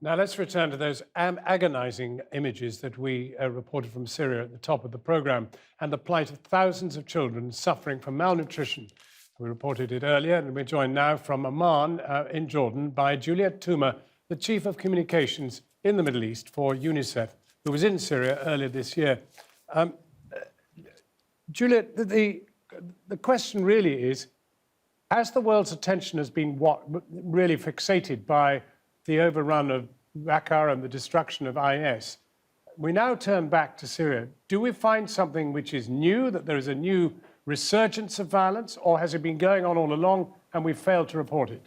Now let's return to those agonizing images that we reported from Syria at the top of the programme and the plight of thousands of children suffering from malnutrition. We reported it earlier, and we're joined now from Amman in Jordan by Juliette Touma, the Chief of Communications in the Middle East for Unicef, who was in Syria earlier this year. Juliette, the question really is, as the world's attention has been really fixated by the overrun of Raqqa and the destruction of IS, we now turn back to Syria. Do we find something which is new, that there is a new resurgence of violence, or has it been going on all along and we've failed to report it?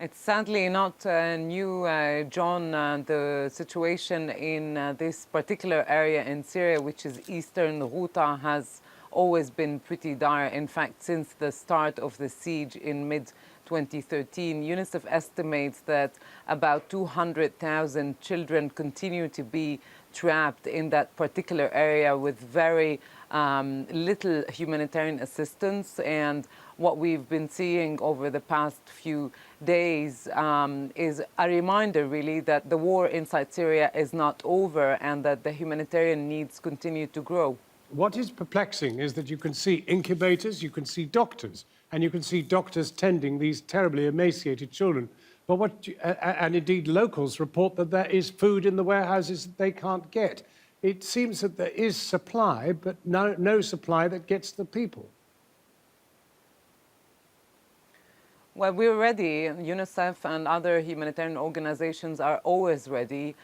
It's sadly not new, John. The situation in this particular area in Syria, which is eastern Ghouta, has always been pretty dire. In fact, since the start of the siege in mid-2013, UNICEF estimates that about 200,000 children continue to be trapped in that particular area with very little humanitarian assistance. And what we've been seeing over the past few days is a reminder, really, that the war inside Syria is not over and that the humanitarian needs continue to grow. What is perplexing is that you can see incubators, you can see doctors, and you can see doctors tending these terribly emaciated children. But and indeed locals report that there is food in the warehouses that they can't get. It seems that there is supply, but no supply that gets the people. Well, we're ready. UNICEF and other humanitarian organizations are always ready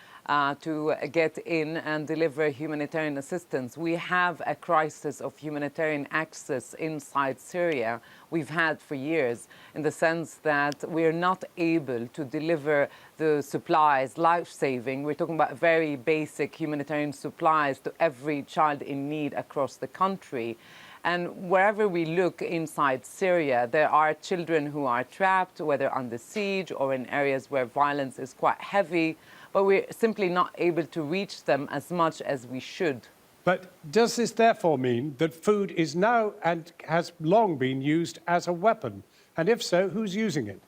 to get in and deliver humanitarian assistance. We have a crisis of humanitarian access inside Syria we've had for years, in the sense that we're not able to deliver the supplies, life-saving. We're talking about very basic humanitarian supplies to every child in need across the country. And wherever we look inside Syria, there are children who are trapped, whether under siege or in areas where violence is quite heavy, but we're simply not able to reach them as much as we should. But does this therefore mean that food is now and has long been used as a weapon? And if so, who's using it?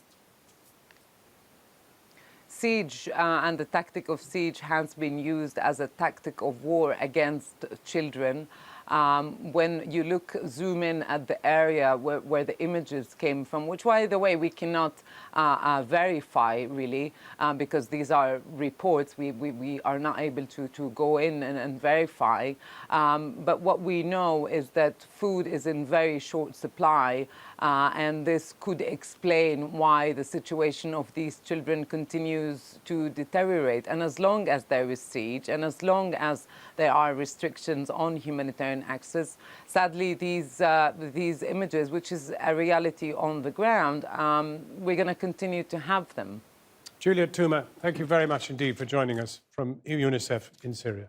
Siege and the tactic of siege has been used as a tactic of war against children. When you zoom in at the area where the images came from, which, by the way, we cannot verify, really, because these are reports. We are not able to go in and verify. But what we know is that food is in very short supply, and this could explain why the situation of these children continues to deteriorate. And as long as there is siege, and as long as there are restrictions on humanitarian access, sadly, these images, which is a reality on the ground, we're going to continue to have them. Juliette Touma, thank you very much indeed for joining us from UNICEF in Syria.